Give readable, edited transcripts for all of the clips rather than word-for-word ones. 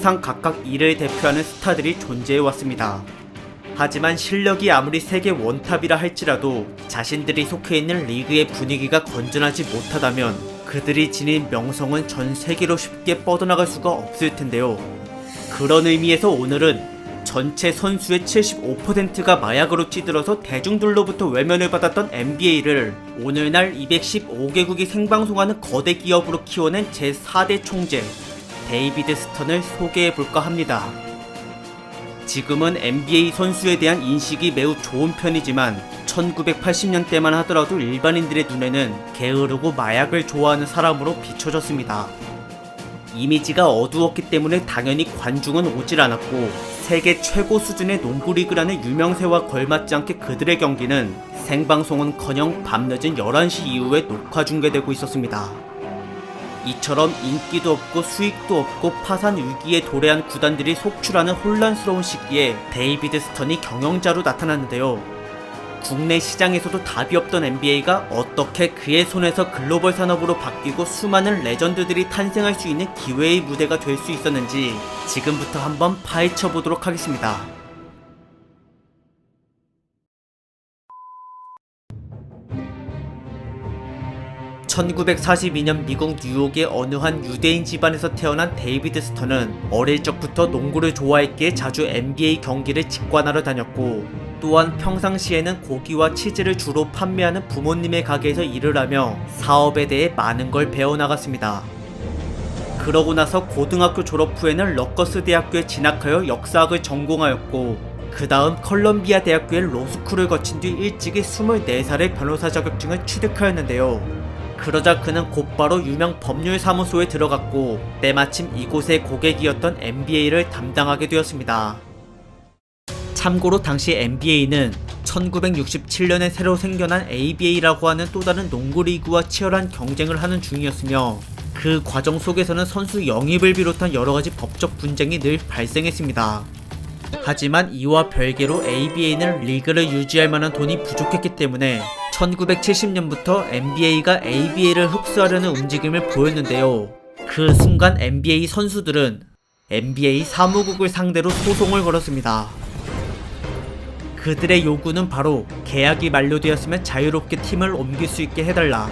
항상 각각 이를 대표하는 스타들이 존재해왔습니다. 하지만 실력이 아무리 세계 원탑이라 할지라도 자신들이 속해 있는 리그의 분위기가 건전하지 못하다면 그들이 지닌 명성은 전 세계로 쉽게 뻗어나갈 수가 없을 텐데요. 그런 의미에서 오늘은 전체 선수의 75%가 마약으로 찌들어서 대중들로부터 외면을 받았던 NBA를 오늘날 215개국이 생방송하는 거대 기업으로 키워낸 제4대 총재 데이비드 스턴을 소개해볼까 합니다. 지금은 NBA 선수에 대한 인식이 매우 좋은 편이지만 1980년대만 하더라도 일반인들의 눈에는 게으르고 마약을 좋아하는 사람으로 비춰졌습니다. 이미지가 어두웠기 때문에 당연히 관중은 오질 않았고 세계 최고 수준의 농구리그라는 유명세와 걸맞지 않게 그들의 경기는 생방송은커녕 밤늦은 11시 이후에 녹화 중계되고 있었습니다. 이처럼 인기도 없고 수익도 없고 파산 위기에 도래한 구단들이 속출하는 혼란스러운 시기에 데이비드 스턴이 경영자로 나타났는데요. 국내 시장에서도 답이 없던 NBA가 어떻게 그의 손에서 글로벌 산업으로 바뀌고 수많은 레전드들이 탄생할 수 있는 기회의 무대가 될 수 있었는지 지금부터 한번 파헤쳐 보도록 하겠습니다. (1942년) 미국 뉴욕의 어느 한 유대인 집안에서 태어난 데이비드 스턴은 어릴 적부터 농구를 좋아했기에 자주 NBA 경기를 직관하러 다녔고 또한 평상시에는 고기와 치즈를 주로 판매하는 부모님의 가게에서 일을 하며 사업에 대해 많은 걸 배워나갔습니다. 그러고 나서 고등학교 졸업 후에는 러커스 대학교에 진학하여 역사학을 전공하였고 그 다음 컬럼비아 대학교의 로스쿨을 거친 뒤 일찍이 24살의 변호사 자격증을 취득하였는데요. 그러자 그는 곧바로 유명 법률사무소에 들어갔고 때마침 이곳의 고객이었던 NBA를 담당하게 되었습니다. 참고로 당시 NBA는 1967년에 새로 생겨난 ABA라고 하는 또 다른 농구리그와 치열한 경쟁을 하는 중이었으며 그 과정 속에서는 선수 영입을 비롯한 여러가지 법적 분쟁이 늘 발생했습니다. 하지만 이와 별개로 ABA는 리그를 유지할 만한 돈이 부족했기 때문에 1970년부터 NBA가 ABA를 흡수하려는 움직임을 보였는데요. 그 순간 NBA 선수들은 NBA 사무국을 상대로 소송을 걸었습니다. 그들의 요구는 바로 계약이 만료되었으면 자유롭게 팀을 옮길 수 있게 해달라.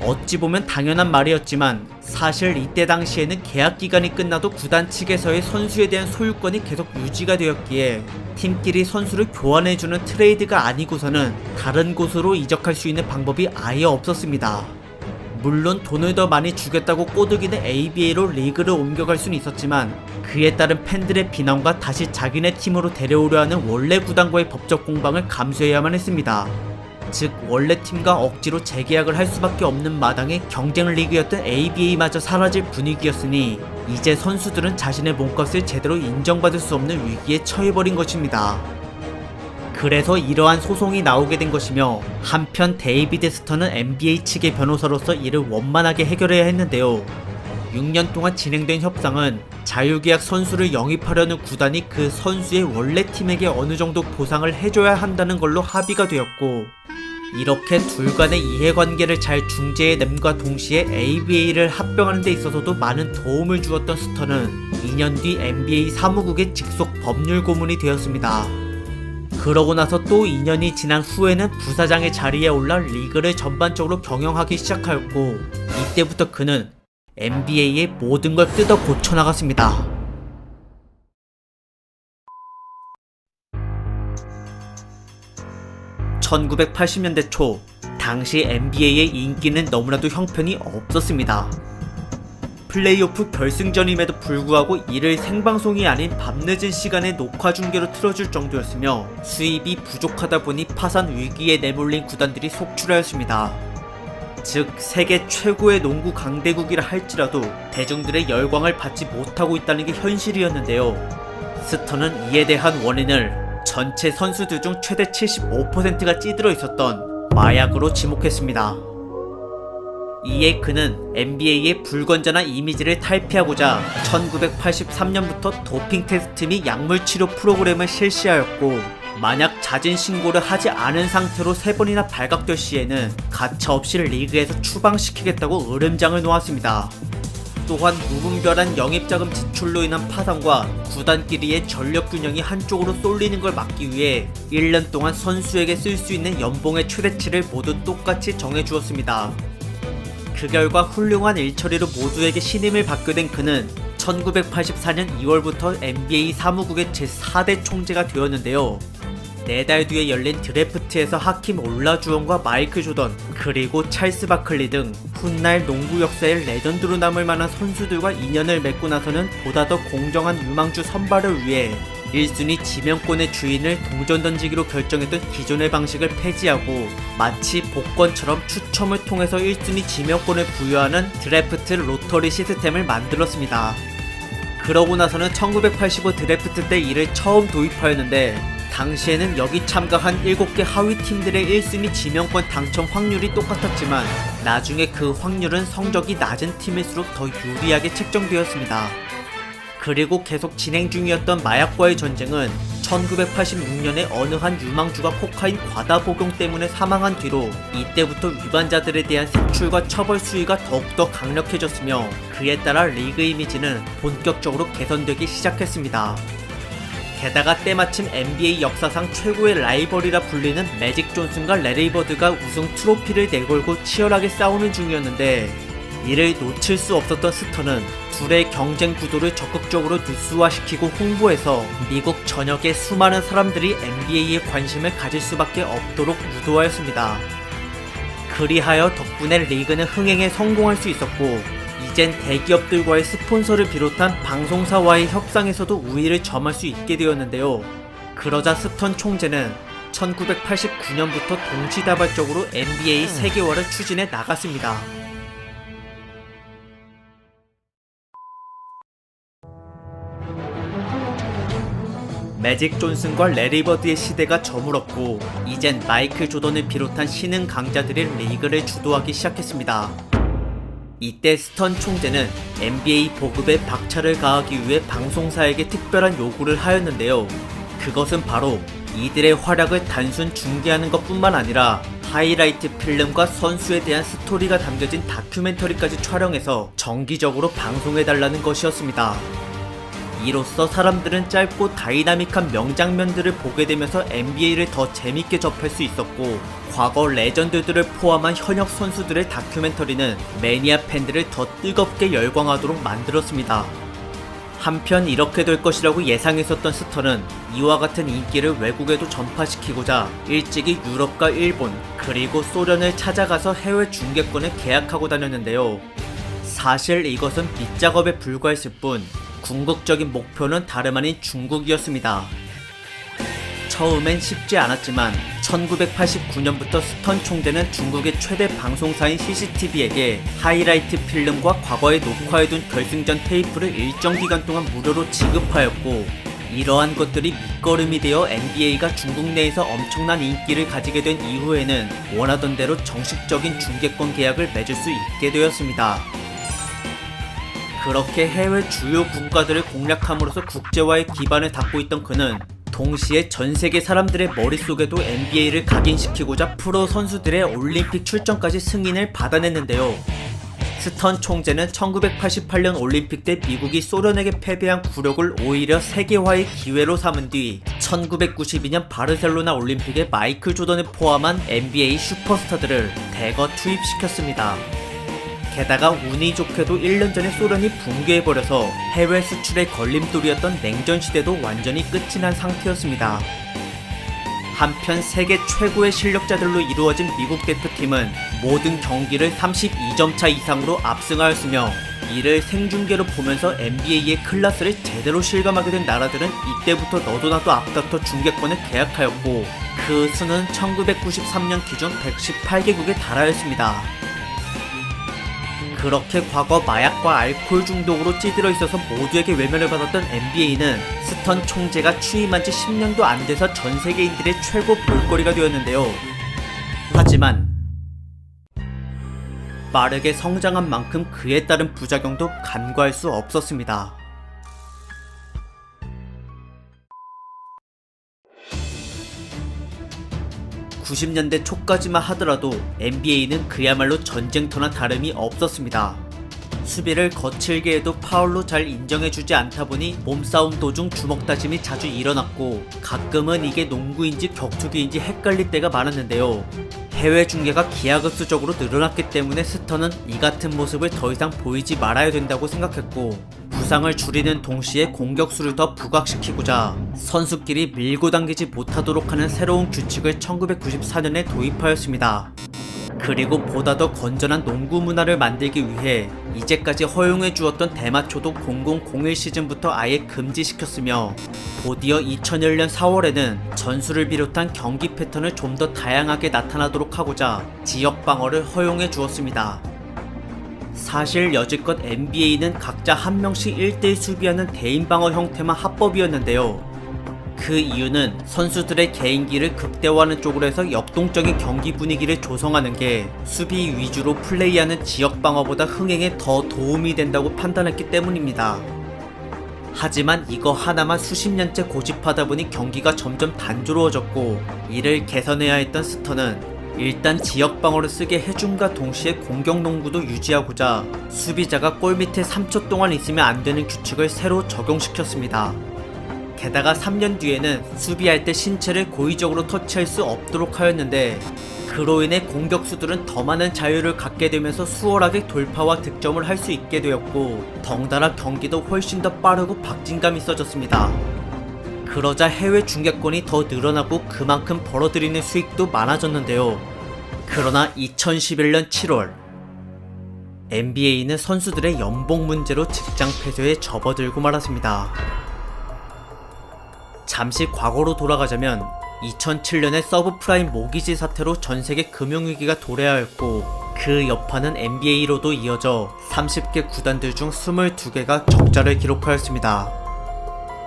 어찌 보면 당연한 말이었지만 사실 이때 당시에는 계약 기간이 끝나도 구단 측에서의 선수에 대한 소유권이 계속 유지가 되었기에 팀끼리 선수를 교환해주는 트레이드가 아니고서는 다른 곳으로 이적할 수 있는 방법이 아예 없었습니다. 물론 돈을 더 많이 주겠다고 꼬드기는 ABA로 리그를 옮겨갈 수는 있었지만 그에 따른 팬들의 비난과 다시 자기네 팀으로 데려오려 하는 원래 구단과의 법적 공방을 감수해야만 했습니다. 즉 원래 팀과 억지로 재계약을 할 수밖에 없는 마당에 경쟁 리그였던 ABA마저 사라질 분위기였으니 이제 선수들은 자신의 몸값을 제대로 인정받을 수 없는 위기에 처해버린 것입니다. 그래서 이러한 소송이 나오게 된 것이며 한편 데이비드 스턴은 NBA 측의 변호사로서 이를 원만하게 해결해야 했는데요. 6년 동안 진행된 협상은 자유계약 선수를 영입하려는 구단이 그 선수의 원래 팀에게 어느 정도 보상을 해줘야 한다는 걸로 합의가 되었고 이렇게 둘 간의 이해관계를 잘 중재해냄과 동시에 ABA를 합병하는 데 있어서도 많은 도움을 주었던 스턴은 2년 뒤 NBA 사무국의 직속 법률 고문이 되었습니다. 그러고 나서 또 2년이 지난 후에는 부사장의 자리에 올라 리그를 전반적으로 경영하기 시작하였고 이때부터 그는 NBA의 모든 걸 뜯어 고쳐나갔습니다. (1980년대) 초 당시 NBA의 인기는 너무나도 형편이 없었습니다. 플레이오프 결승전임에도 불구하고 이를 생방송이 아닌 밤늦은 시간에 녹화 중계로 틀어줄 정도였으며 수입이 부족하다 보니 파산 위기에 내몰린 구단들이 속출하였습니다. 즉 세계 최고의 농구 강대국이라 할지라도 대중들의 열광을 받지 못하고 있다는 게 현실이었는데요. 스턴은 이에 대한 원인을 전체 선수들 중 최대 75%가 찌들어 있었던 마약으로 지목했습니다. 이에 그는 NBA의 불건전한 이미지를 탈피하고자 1983년부터 도핑 테스트 및 약물 치료 프로그램을 실시하였고 만약 자진 신고를 하지 않은 상태로 3번이나 발각될 시에는 가차없이 리그에서 추방시키겠다고 으름장을 놓았습니다. 또한 무분별한 영입자금 지출로 인한 파산과 구단끼리의 전력 균형이 한쪽으로 쏠리는 걸 막기 위해 1년 동안 선수에게 쓸 수 있는 연봉의 최대치를 모두 똑같이 정해주었습니다. 그 결과 훌륭한 일처리로 모두에게 신임을 받게 된 그는 1984년 2월부터 NBA 사무국의 제4대 총재가 되었는데요. 4달 뒤에 열린 드래프트에서 하킴 올라주원과 마이클 조던, 그리고 찰스 바클리 등 훗날 농구 역사의 레전드로 남을 만한 선수들과 인연을 맺고 나서는 보다 더 공정한 유망주 선발을 위해 1순위 지명권의 주인을 동전 던지기로 결정했던 기존의 방식을 폐지하고 마치 복권처럼 추첨을 통해서 1순위 지명권을 부여하는 드래프트 로터리 시스템을 만들었습니다. 그러고 나서는 1985 드래프트 때 이를 처음 도입하였는데 당시에는 여기 참가한 7개 하위 팀들의 1순위 지명권 당첨 확률이 똑같았지만 나중에 그 확률은 성적이 낮은 팀일수록 더 유리하게 책정되었습니다. 그리고 계속 진행 중이었던 마약과의 전쟁은 1986년에 어느 한 유망주가 코카인 과다 복용 때문에 사망한 뒤로 이때부터 위반자들에 대한 색출과 처벌 수위가 더욱더 강력해졌으며 그에 따라 리그 이미지는 본격적으로 개선되기 시작했습니다. 게다가 때마침 NBA 역사상 최고의 라이벌이라 불리는 매직 존슨과 레리 버드가 우승 트로피를 내걸고 치열하게 싸우는 중이었는데 이를 놓칠 수 없었던 스턴은 둘의 경쟁 구도를 적극적으로 뉴스화시키고 홍보해서 미국 전역의 수많은 사람들이 NBA에 관심을 가질 수밖에 없도록 유도하였습니다. 그리하여 덕분에 리그는 흥행에 성공할 수 있었고 이젠 대기업들과의 스폰서를 비롯한 방송사와의 협상에서도 우위를 점할 수 있게 되었는데요. 그러자 스턴 총재는 1989년부터 동시다발적으로 NBA 세계화를 추진해 나갔습니다. 매직 존슨과 레리 버드의 시대가 저물었고 이젠 마이클 조던을 비롯한 신흥 강자들이 리그를 주도하기 시작했습니다. 이때 스턴 총재는 NBA 보급에 박차를 가하기 위해 방송사에게 특별한 요구를 하였는데요. 그것은 바로 이들의 활약을 단순 중계하는 것뿐만 아니라 하이라이트 필름과 선수에 대한 스토리가 담겨진 다큐멘터리까지 촬영해서 정기적으로 방송해달라는 것이었습니다. 이로써 사람들은 짧고 다이나믹한 명장면들을 보게 되면서 NBA를 더 재밌게 접할 수 있었고 과거 레전드들을 포함한 현역 선수들의 다큐멘터리는 매니아 팬들을 더 뜨겁게 열광하도록 만들었습니다. 한편 이렇게 될 것이라고 예상했었던 스턴은 이와 같은 인기를 외국에도 전파시키고자 일찍이 유럽과 일본 그리고 소련을 찾아가서 해외 중계권을 계약하고 다녔는데요. 사실 이것은 밑작업에 불과했을 뿐 궁극적인 목표는 다름 아닌 중국이었습니다. 처음엔 쉽지 않았지만 1989년부터 스턴 총재는 중국의 최대 방송사인 CCTV에게 하이라이트 필름과 과거에 녹화해둔 결승전 테이프를 일정 기간 동안 무료로 지급하였고 이러한 것들이 밑거름이 되어 NBA가 중국 내에서 엄청난 인기를 가지게 된 이후에는 원하던 대로 정식적인 중계권 계약을 맺을 수 있게 되었습니다. 그렇게 해외 주요 국가들을 공략함으로써 국제화의 기반을 닦고 있던 그는 동시에 전 세계 사람들의 머릿속에도 NBA를 각인시키고자 프로 선수들의 올림픽 출전까지 승인을 받아냈는데요. 스턴 총재는 1988년 올림픽 때 미국이 소련에게 패배한 굴욕을 오히려 세계화의 기회로 삼은 뒤 1992년 바르셀로나 올림픽에 마이클 조던을 포함한 NBA 슈퍼스타들을 대거 투입시켰습니다. 게다가 운이 좋게도 1년 전에 소련이 붕괴해버려서 해외 수출의 걸림돌이었던 냉전 시대도 완전히 끝이 난 상태였습니다. 한편 세계 최고의 실력자들로 이루어진 미국 대표팀은 모든 경기를 32점 차 이상으로 압승하였으며 이를 생중계로 보면서 NBA의 클래스를 제대로 실감하게 된 나라들은 이때부터 너도 나도 앞다퉈 중계권을 계약하였고 그 수는 1993년 기준 118개국에 달하였습니다. 그렇게 과거 마약과 알코올 중독으로 찌들어 있어서 모두에게 외면을 받았던 NBA는 스턴 총재가 취임한 지 10년도 안 돼서 전 세계인들의 최고 볼거리가 되었는데요. 하지만 빠르게 성장한 만큼 그에 따른 부작용도 간과할 수 없었습니다. 90년대 초까지만 하더라도 NBA는 그야말로 전쟁터나 다름이 없었습니다. 수비를 거칠게 해도 파울로 잘 인정해주지 않다 보니 몸싸움 도중 주먹 다짐이 자주 일어났고 가끔은 이게 농구인지 격투기인지 헷갈릴 때가 많았는데요. 해외 중계가 기하급수적으로 늘어났기 때문에 스터는 이 같은 모습을 더 이상 보이지 말아야 된다고 생각했고 부상을 줄이는 동시에 공격수를 더 부각시키고자 선수끼리 밀고 당기지 못하도록 하는 새로운 규칙을 1994년에 도입하였습니다. 그리고 보다 더 건전한 농구 문화를 만들기 위해 이제까지 허용해 주었던 대마초도 0001 시즌부터 아예 금지시켰으며 곧이어 2001년 4월에는 전술을 비롯한 경기 패턴을 좀 더 다양하게 나타나도록 하고자 지역 방어를 허용해 주었습니다. 사실 여지껏 NBA는 각자 한 명씩 1대1 수비하는 대인 방어 형태만 합법이었는데요. 그 이유는 선수들의 개인기를 극대화하는 쪽으로 해서 역동적인 경기 분위기를 조성하는 게 수비 위주로 플레이하는 지역 방어보다 흥행에 더 도움이 된다고 판단했기 때문입니다. 하지만 이거 하나만 수십 년째 고집하다 보니 경기가 점점 단조로워졌고 이를 개선해야 했던 스터는 일단 지역 방어를 쓰게 해줌과 동시에 공격 농구도 유지하고자 수비자가 골 밑에 3초 동안 있으면 안 되는 규칙을 새로 적용시켰습니다. 게다가 3년 뒤에는 수비할 때 신체를 고의적으로 터치할 수 없도록 하였는데 그로 인해 공격수들은 더 많은 자유를 갖게 되면서 수월하게 돌파와 득점을 할 수 있게 되었고 덩달아 경기도 훨씬 더 빠르고 박진감 있어졌습니다. 그러자 해외 중계권이 더 늘어나고 그만큼 벌어들이는 수익도 많아졌는데요. 그러나 2011년 7월 NBA는 선수들의 연봉 문제로 직장 폐쇄에 접어들고 말았습니다. 잠시 과거로 돌아가자면 2007년의 서브프라임 모기지 사태로 전세계 금융위기가 도래하였고 그 여파는 NBA로도 이어져 30개 구단들 중 22개가 적자를 기록하였습니다.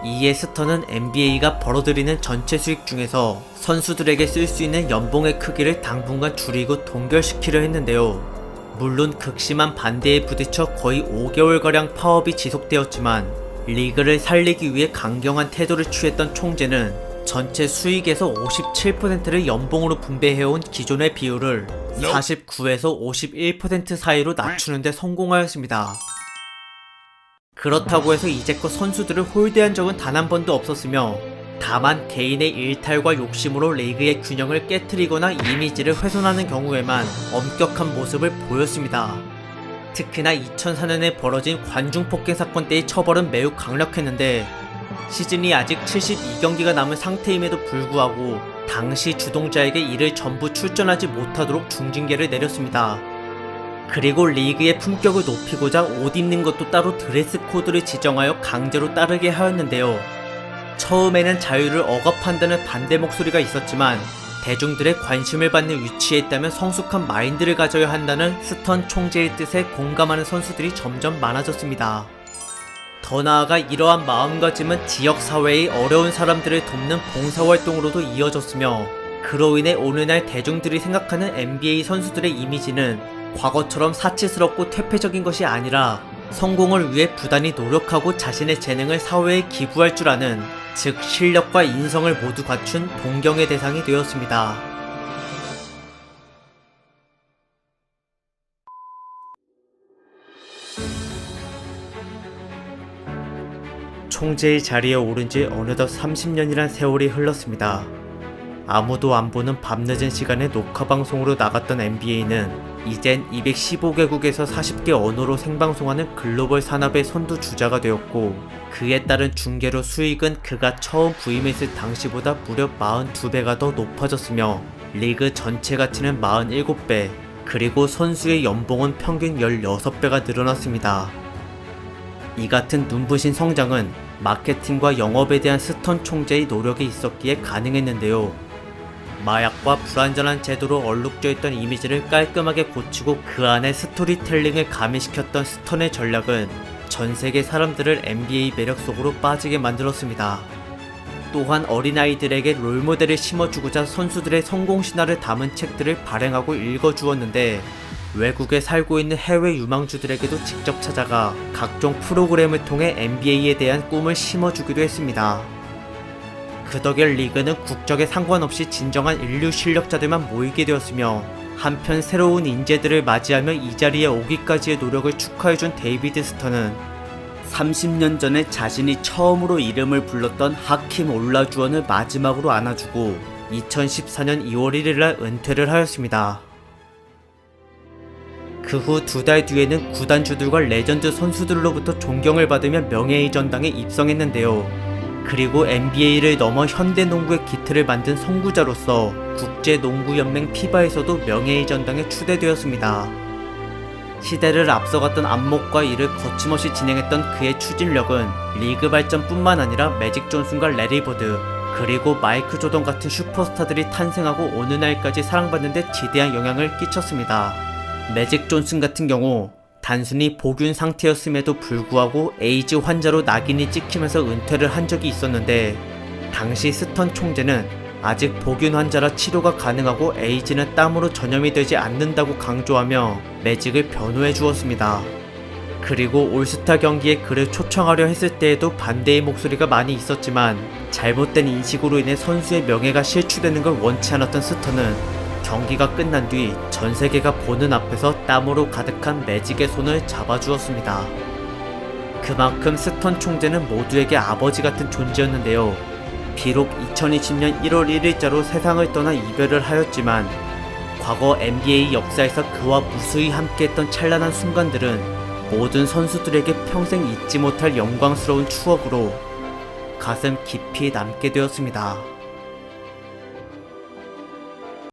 이에 스터는 NBA가 벌어들이는 전체 수익 중에서 선수들에게 쓸 수 있는 연봉의 크기를 당분간 줄이고 동결시키려 했는데요. 물론 극심한 반대에 부딪혀 거의 5개월가량 파업이 지속되었지만 리그를 살리기 위해 강경한 태도를 취했던 총재는 전체 수익에서 57%를 연봉으로 분배해온 기존의 비율을 49에서 51% 사이로 낮추는 데 성공하였습니다. 그렇다고 해서 이제껏 선수들을 홀대한 적은 단 한 번도 없었으며 다만 개인의 일탈과 욕심으로 리그의 균형을 깨트리거나 이미지를 훼손하는 경우에만 엄격한 모습을 보였습니다. 특히나 2004년에 벌어진 관중폭행 사건 때의 처벌은 매우 강력했는데 시즌이 아직 72경기가 남은 상태임에도 불구하고 당시 주동자에게 이를 전부 출전하지 못하도록 중징계를 내렸습니다. 그리고 리그의 품격을 높이고자 옷 입는 것도 따로 드레스 코드를 지정하여 강제로 따르게 하였는데요. 처음에는 자유를 억압한다는 반대 목소리가 있었지만 대중들의 관심을 받는 위치에 있다면 성숙한 마인드를 가져야 한다는 스턴 총재의 뜻에 공감하는 선수들이 점점 많아졌습니다. 더 나아가 이러한 마음가짐은 지역사회의 어려운 사람들을 돕는 봉사활동으로도 이어졌으며 그로 인해 오늘날 대중들이 생각하는 NBA 선수들의 이미지는 과거처럼 사치스럽고 퇴폐적인 것이 아니라 성공을 위해 부단히 노력하고 자신의 재능을 사회에 기부할 줄 아는, 즉 실력과 인성을 모두 갖춘 동경의 대상이 되었습니다. 총재의 자리에 오른 지 어느덧 30년이란 세월이 흘렀습니다. 아무도 안 보는 밤늦은 시간에 녹화방송으로 나갔던 NBA는 이젠 215개국에서 40개 언어로 생방송하는 글로벌 산업의 선두주자가 되었고 그에 따른 중계로 수익은 그가 처음 부임했을 당시보다 무려 42배가 더 높아졌으며 리그 전체 가치는 47배, 그리고 선수의 연봉은 평균 16배가 늘어났습니다. 이 같은 눈부신 성장은 마케팅과 영업에 대한 스턴 총재의 노력이 있었기에 가능했는데요. 마약과 불완전한 제도로 얼룩져 있던 이미지를 깔끔하게 고치고 그 안에 스토리텔링을 가미시켰던 스턴의 전략은 전 세계 사람들을 NBA 매력 속으로 빠지게 만들었습니다. 또한 어린아이들에게 롤모델을 심어주고자 선수들의 성공 신화를 담은 책들을 발행하고 읽어주었는데 외국에 살고 있는 해외 유망주들에게도 직접 찾아가 각종 프로그램을 통해 NBA에 대한 꿈을 심어주기도 했습니다. 그 덕에 리그는 국적에 상관없이 진정한 인류 실력자들만 모이게 되었으며 한편 새로운 인재들을 맞이하며 이 자리에 오기까지의 노력을 축하해준 데이비드 스턴은 30년 전에 자신이 처음으로 이름을 불렀던 하킴 올라주원을 마지막으로 안아주고 2014년 2월 1일날 은퇴를 하였습니다. 그 후 2달 뒤에는 구단주들과 레전드 선수들로부터 존경을 받으며 명예의 전당에 입성했는데요. 그리고 NBA를 넘어 현대농구의 기틀을 만든 선구자로서 국제농구연맹 피바에서도 명예의 전당에 추대되었습니다. 시대를 앞서갔던 안목과 이를 거침없이 진행했던 그의 추진력은 리그 발전뿐만 아니라 매직 존슨과 레리 버드, 그리고 마이클 조던 같은 슈퍼스타들이 탄생하고 오는 날까지 사랑받는 데 지대한 영향을 끼쳤습니다. 매직 존슨 같은 경우 단순히 복균 상태였음에도 불구하고 에이즈 환자로 낙인이 찍히면서 은퇴를 한 적이 있었는데, 당시 스턴 총재는 아직 복균 환자라 치료가 가능하고 에이즈는 땀으로 전염이 되지 않는다고 강조하며 매직을 변호해 주었습니다. 그리고 올스타 경기에 그를 초청하려 했을 때에도 반대의 목소리가 많이 있었지만 잘못된 인식으로 인해 선수의 명예가 실추되는 걸 원치 않았던 스턴은 경기가 끝난 뒤 전 세계가 보는 앞에서 땀으로 가득한 매직의 손을 잡아주었습니다. 그만큼 스턴 총재는 모두에게 아버지 같은 존재였는데요. 비록 2020년 1월 1일자로 세상을 떠나 이별을 하였지만 과거 NBA 역사에서 그와 무수히 함께했던 찬란한 순간들은 모든 선수들에게 평생 잊지 못할 영광스러운 추억으로 가슴 깊이 남게 되었습니다.